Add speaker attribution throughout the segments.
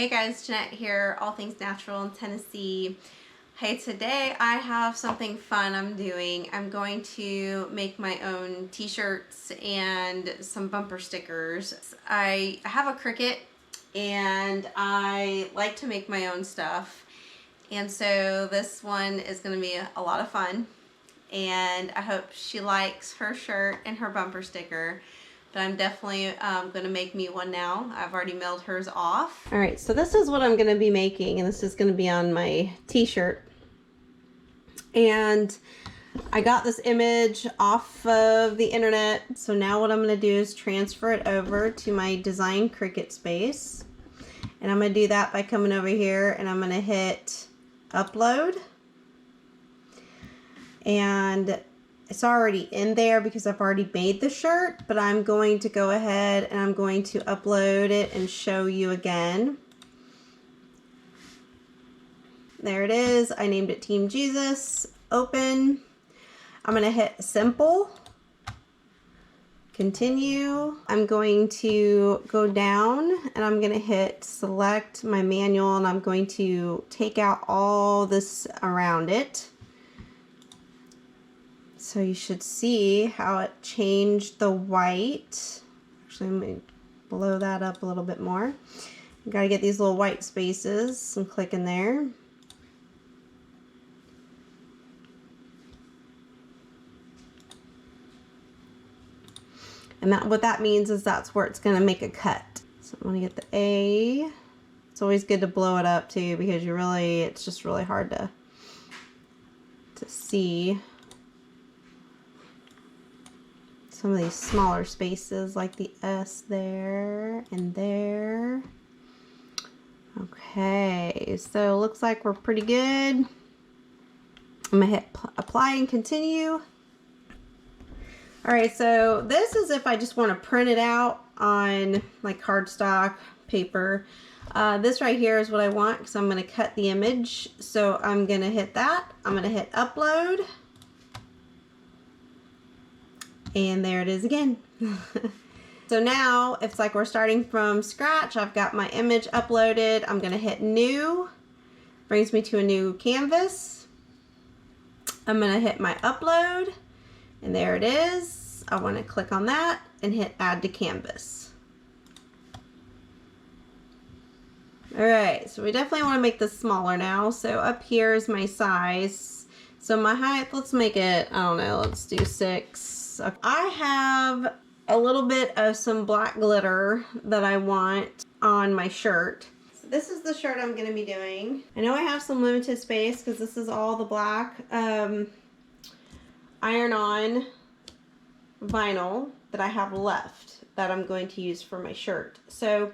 Speaker 1: Hey guys, Jeanette here, All Things Natural in Tennessee. Hey, today I have something fun I'm doing. I'm going to make my own t-shirts and some bumper stickers. I have a Cricut and I like to make my own stuff. And so this one is going to be a lot of fun. And I hope she likes her shirt and her bumper sticker. But I'm definitely going to make me one now. I've already mailed hers off. All right, so this is what I'm going to be making, and this is going to be on my t-shirt. And I got this image off of the internet. So now what I'm going to do is transfer it over to my design Cricut space. And I'm going to do that by coming over here and I'm going to hit upload. And it's already in there because I've already made the shirt, but I'm going to go ahead and I'm going to upload it and show you again. There it is. I named it Team Jesus. Open. I'm going to hit simple. Continue. I'm going to go down and I'm going to hit select my manual and I'm going to take out all this around it. So you should see how it changed the white. Actually, let me blow that up a little bit more. You gotta get these little white spaces and click in there. And what that means is that's where it's gonna make a cut. So I'm gonna get the A. It's always good to blow it up too because it's just really hard to see some of these smaller spaces like the S there and there. Okay, so it looks like we're pretty good. I'm gonna hit apply and continue. All right, so this is if I just want to print it out on like cardstock paper. This right here is what I want because I'm going to cut the image. So I'm going to hit that. I'm going to hit upload. And there it is again. So now it's like we're starting from scratch. I've got my image uploaded. I'm going to hit new. Brings me to a new canvas. I'm going to hit my upload. And there it is. I want to click on that and hit add to canvas. All right, so we definitely want to make this smaller now. So up here is my size. So my height, let's make it, I don't know, let's do 6. I have a little bit of some black glitter that I want on my shirt. So this is the shirt I'm going to be doing. I know I have some limited space because this is all the black iron-on vinyl that I have left that I'm going to use for my shirt. So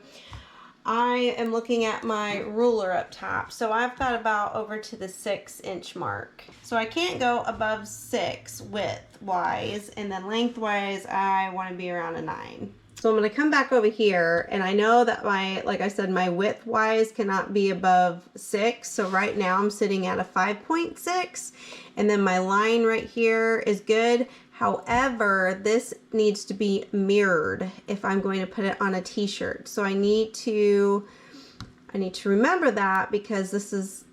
Speaker 1: I am looking at my ruler up top. So I've got about over to the 6-inch mark. So I can't go above 6 width-wise, and then lengthwise I want to be around a 9. So I'm going to come back over here, and I know that like I said, my width-wise cannot be above 6. So right now I'm sitting at a 5.6, and then my line right here is good. However, this needs to be mirrored if I'm going to put it on a t-shirt. So I need to remember that because this is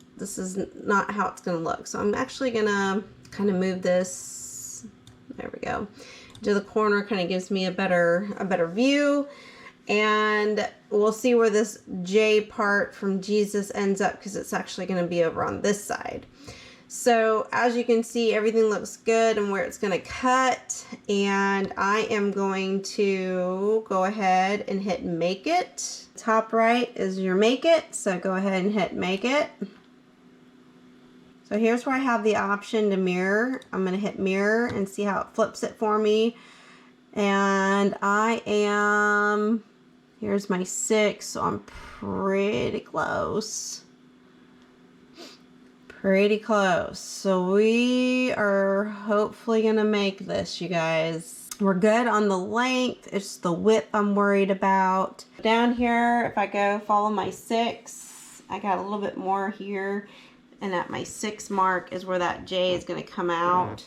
Speaker 1: not how it's going to look. So I'm actually going to kind of move this, there we go, to the corner. Kind of gives me a better view. And we'll see where this J part from Jesus ends up because it's actually going to be over on this side. So as you can see, everything looks good and where it's going to cut. And I am going to go ahead and hit make it. Top right is your make it. So go ahead and hit make it. So here's where I have the option to mirror. I'm going to hit mirror and see how it flips it for me. And here's my 6. So I'm pretty close. Pretty close. So we are hopefully gonna make this, you guys. We're good on the length. It's the width I'm worried about. Down here, if I go follow my 6, I got a little bit more here. And at my 6 mark is where that J is gonna come out.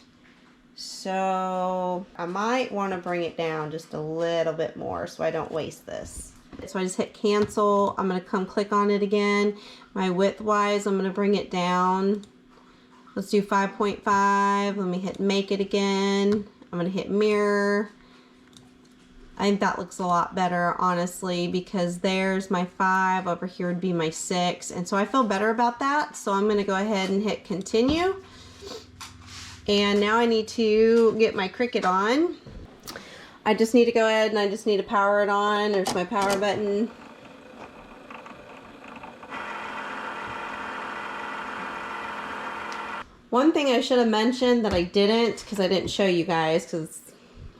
Speaker 1: So I might want to bring it down just a little bit more so I don't waste this. So I just hit cancel. I'm going to come click on it again. My width wise, I'm going to bring it down. Let's do 5.5. Let me hit make it again. I'm going to hit mirror. I think that looks a lot better, honestly, because there's my 5, over here would be my 6, and so I feel better about that. So I'm going to go ahead and hit continue. And now I need to get my Cricut on. I just need to go ahead and I just need to power it on. There's my power button. One thing I should have mentioned that I didn't, because I didn't show you guys, because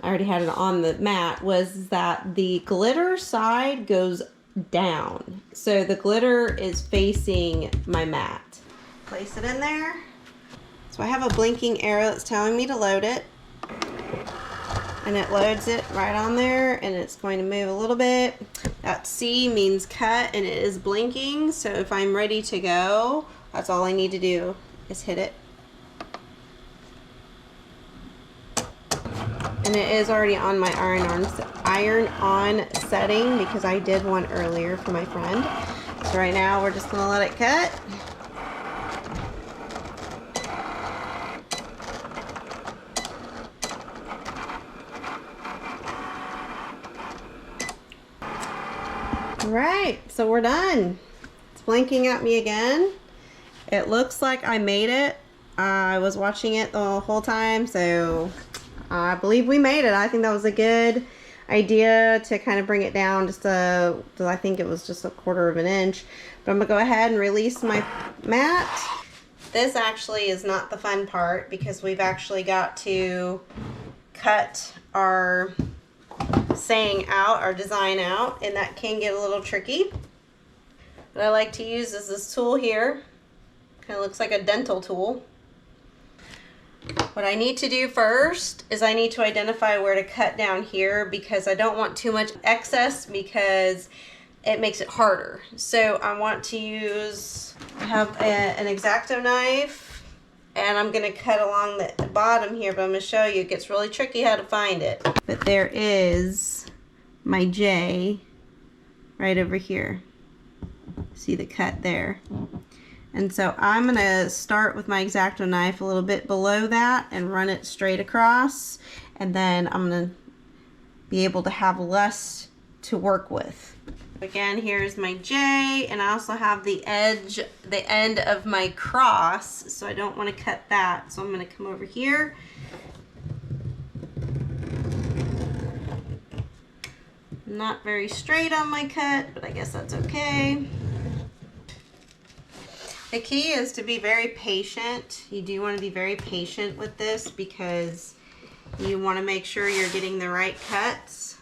Speaker 1: I already had it on the mat, was that the glitter side goes down. So the glitter is facing my mat. Place it in there. So I have a blinking arrow that's telling me to load it. And it loads it right on there, and it's going to move a little bit. That C means cut, and it is blinking. So if I'm ready to go, that's all I need to do is hit it. And it is already on my iron on setting because I did one earlier for my friend. So right now we're just gonna let it cut. All right, so we're done. It's blinking at me again. It looks like I made it. I was watching it the whole time, so I believe we made it. I think that was a good idea to kind of bring it down just I think it was just 1/4 of an inch. But I'm gonna go ahead and release my mat. This actually is not the fun part because we've actually got to cut our saying out, our design out, and that can get a little tricky. What I like to use is this tool here. Kind of looks like a dental tool. What I need to do first is I need to identify where to cut down here because I don't want too much excess because it makes it harder. So I want to I have an X-Acto knife, and I'm going to cut along the bottom here, but I'm going to show you. It gets really tricky how to find it. But there is my J right over here. See the cut there? And so I'm going to start with my X-Acto knife a little bit below that and run it straight across. And then I'm going to be able to have less to work with. Again, here's my J, and I also have the end of my cross, so I don't want to cut that. So I'm going to come over here. Not very straight on my cut, but I guess that's okay. The key is to be very patient. You do want to be very patient with this because you want to make sure you're getting the right cuts.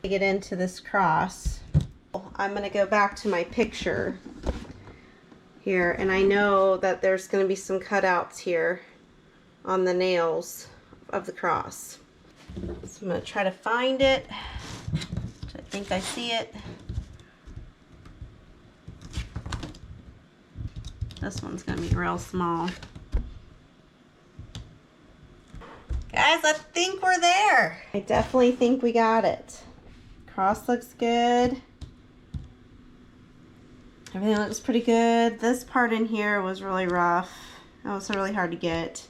Speaker 1: To get into this cross, I'm going to go back to my picture here, and I know that there's going to be some cutouts here on the nails of the cross. So I'm going to try to find it. I think I see it. This one's going to be real small. Guys, I think we're there. I definitely think we got it. Cross looks good. Everything looks pretty good. This part in here was really rough. That was really hard to get.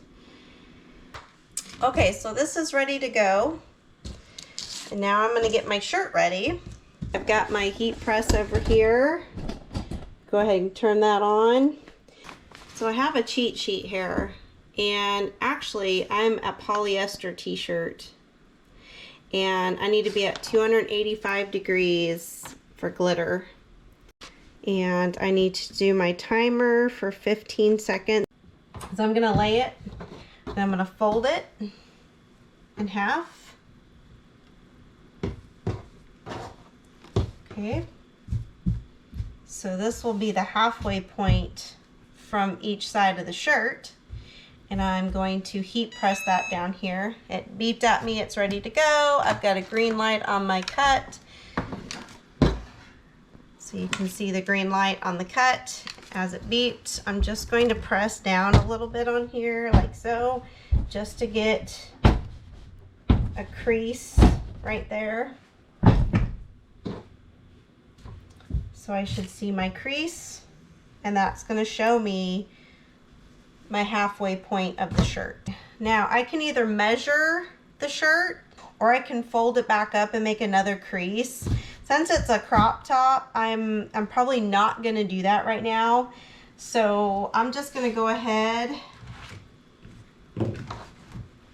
Speaker 1: Okay, so this is ready to go. And now I'm gonna get my shirt ready. I've got my heat press over here. Go ahead and turn that on. So I have a cheat sheet here. And actually, I'm a polyester t-shirt. And I need to be at 285 degrees for glitter. And I need to do my timer for 15 seconds. So I'm gonna lay it, and I'm gonna fold it in half. Okay. So this will be the halfway point from each side of the shirt. And I'm going to heat press that down here. It beeped at me, it's ready to go. I've got a green light on my cut. So you can see the green light on the cut as it beeped. I'm just going to press down a little bit on here like so, just to get a crease right there. So I should see my crease, and that's going to show me my halfway point of the shirt. Now I can either measure the shirt or I can fold it back up and make another crease. Since it's a crop top, I'm probably not gonna do that right now. So I'm just gonna go ahead,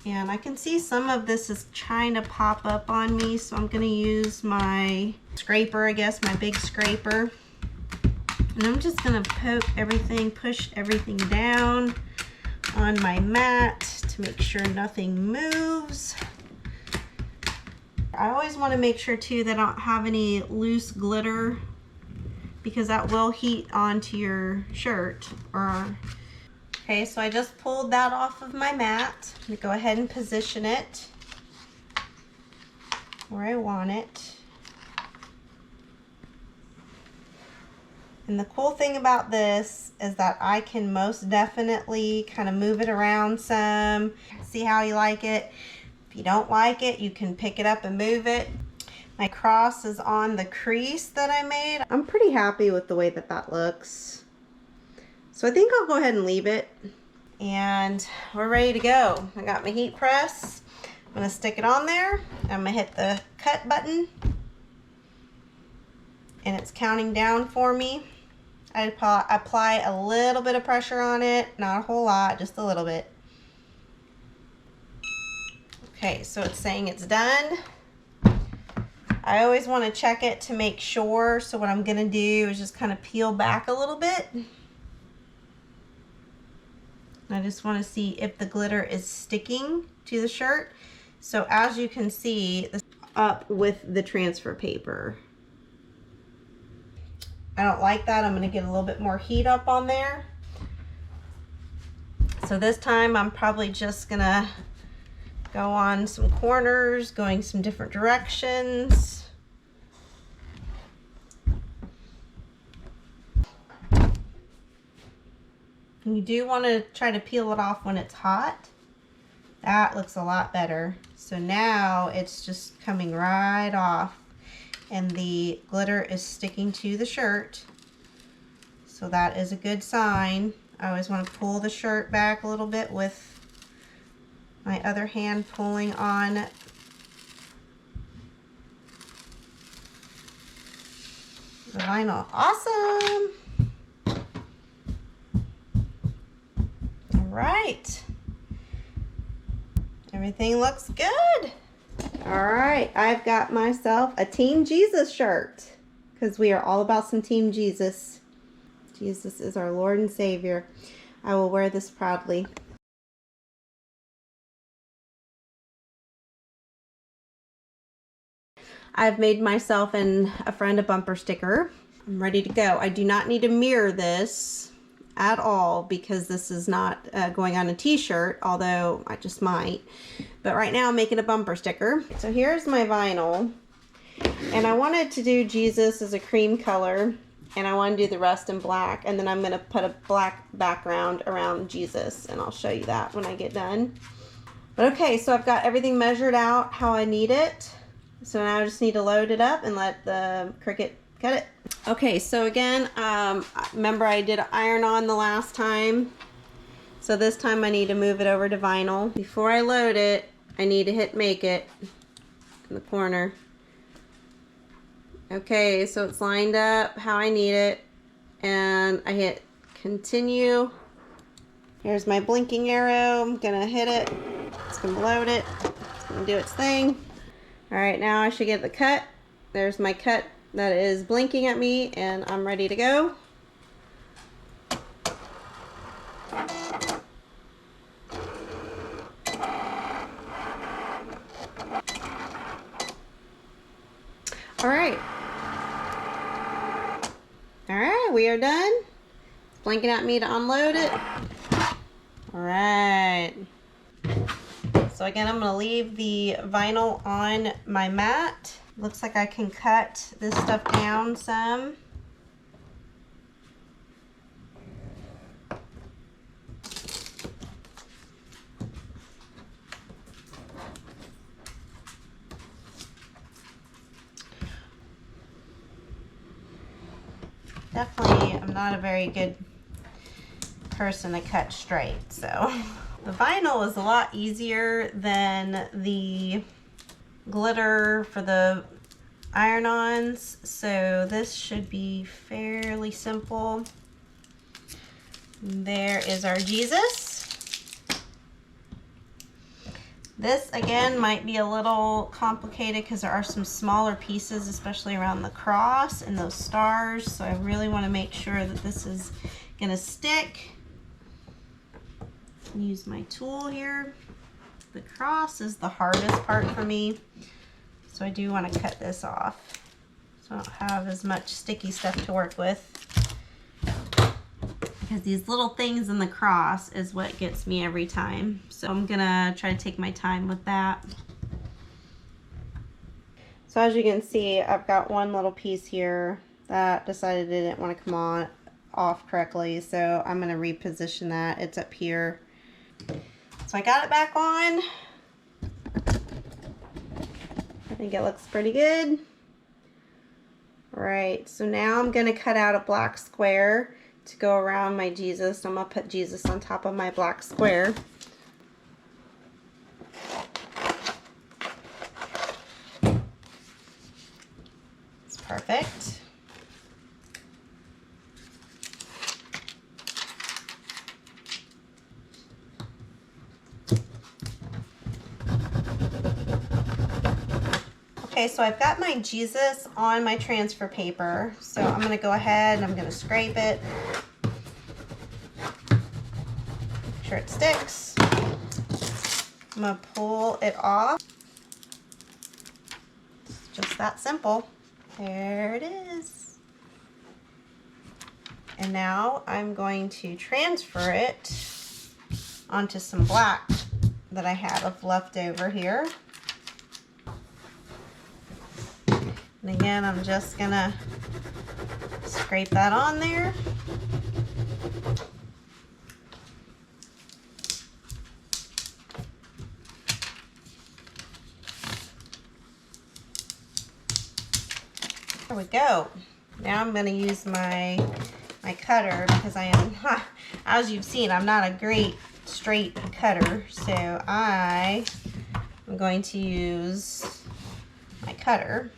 Speaker 1: and I can see some of this is trying to pop up on me, so I'm gonna use my scraper, I guess, my big scraper. And I'm just gonna poke everything, push everything down on my mat to make sure nothing moves. I always want to make sure too that I don't have any loose glitter, because that will heat onto your shirt. Okay, so I just pulled that off of my mat. I'm gonna go ahead and position it where I want it. And the cool thing about this is that I can most definitely kind of move it around some, see how you like it. If you don't like it, you can pick it up and move it. My cross is on the crease that I made. I'm pretty happy with the way that that looks. So I think I'll go ahead and leave it. And we're ready to go. I got my heat press. I'm gonna stick it on there. I'm gonna hit the cut button. And it's counting down for me. I apply a little bit of pressure on it, not a whole lot, just a little bit. Okay, so it's saying it's done. I always want to check it to make sure, so what I'm gonna do is just kind of peel back a little bit. I just want to see if the glitter is sticking to the shirt. So as you can see, this up with the transfer paper. I don't like that. I'm going to get a little bit more heat up on there. So this time I'm probably just going to go on some corners, going some different directions. And you do want to try to peel it off when it's hot. That looks a lot better. So now it's just coming right off, and the glitter is sticking to the shirt. So that is a good sign. I always want to pull the shirt back a little bit with my other hand pulling on the vinyl. Awesome! All right. Everything looks good. All right, I've got myself a Team Jesus shirt, because we are all about some Team Jesus. Jesus is our Lord and Savior. I will wear this proudly. I've made myself and a friend a bumper sticker. I'm ready to go. I do not need to mirror this at all, because this is not going on a t-shirt, although I just might. But right now I'm making a bumper sticker. So here's my vinyl, and I wanted to do Jesus as a cream color, and I want to do the rest in black, and then I'm going to put a black background around Jesus, and I'll show you that when I get done. But okay, so I've got everything measured out how I need it. So now I just need to load it up and let the Cricut cut it. Okay, so again, remember I did iron on the last time. So this time I need to move it over to vinyl. Before I load it, I need to hit make it in the corner. Okay, so it's lined up how I need it, and I hit continue. Here's my blinking arrow. I'm gonna hit it. It's gonna load it. It's gonna do its thing. All right, now I should get the cut. There's my cut that is blinking at me, and I'm ready to go. we are done. It's blinking at me to unload it. All right. So again, I'm gonna leave the vinyl on my mat. Looks like I can cut this stuff down some. Definitely, I'm not a very good person to cut straight, so. The vinyl is a lot easier than the glitter for the iron-ons, so this should be fairly simple. There is our Jesus. This again might be a little complicated because there are some smaller pieces, especially around the cross and those stars, so I really want to make sure that this is going to stick. Use my tool here. The cross is the hardest part for me, so I do want to cut this off so I don't have as much sticky stuff to work with, because these little things in the cross is what gets me every time. So I'm gonna try to take my time with that. So as you can see, I've got one little piece here that decided it didn't want to come off correctly, so I'm gonna reposition that. It's up here. So I got it back on. I think it looks pretty good. All right, so now I'm gonna cut out a black square to go around my Jesus. I'm gonna put Jesus on top of my black square. It's perfect. Okay, so I've got my Jesus on my transfer paper, so I'm going to go ahead and I'm going to scrape it. Make sure it sticks. I'm going to pull it off. It's just that simple. There it is. And now I'm going to transfer it onto some black that I have left over here. And again, I'm just gonna scrape that on there. There we go. Now I'm gonna use my cutter, because I am, as you've seen, I'm not a great straight cutter, so I am going to use my cutter.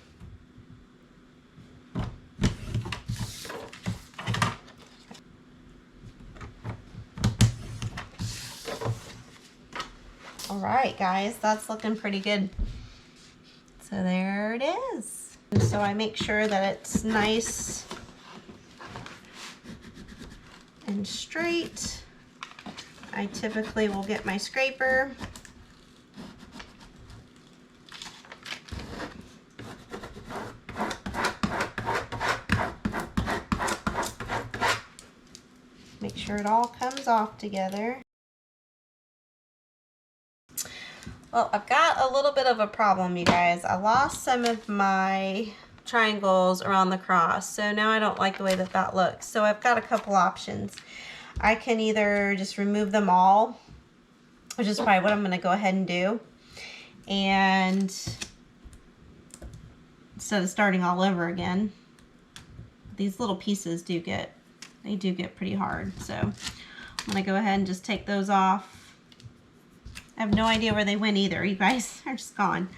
Speaker 1: All right, guys, that's looking pretty good. So there it is. And so I make sure that it's nice and straight. I typically will get my scraper. Make sure it all comes off together. Well, I've got a little bit of a problem, you guys. I lost some of my triangles around the cross, so now I don't like the way that that looks. So I've got a couple options. I can either just remove them all, which is probably what I'm going to go ahead and do, and instead of starting all over again. These little pieces do get pretty hard, so I'm going to go ahead and just take those off. I have no idea where they went either, you guys. They're just gone.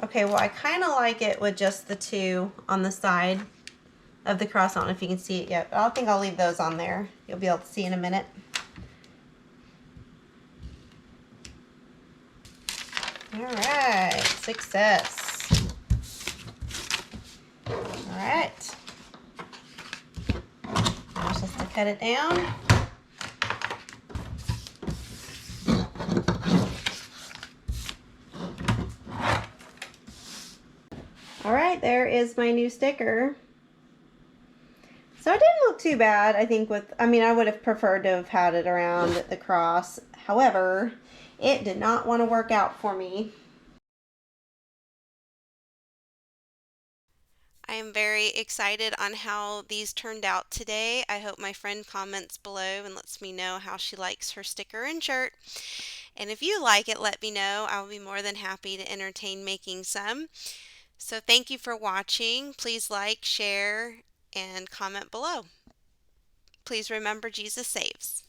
Speaker 1: Okay, well, I kind of like it with just the two on the side of the cross. I don't know if you can see it yet, but I think I'll leave those on there. You'll be able to see in a minute. All right, success. All right. Now just to cut it down. All right, there is my new sticker. So it didn't look too bad, I think, I mean, I would have preferred to have had it around the cross. However, it did not want to work out for me. I am very excited on how these turned out today. I hope my friend comments below and lets me know how she likes her sticker and shirt. And if you like it, let me know. I will be more than happy to entertain making some. So thank you for watching. Please like, share, and comment below. Please remember Jesus saves.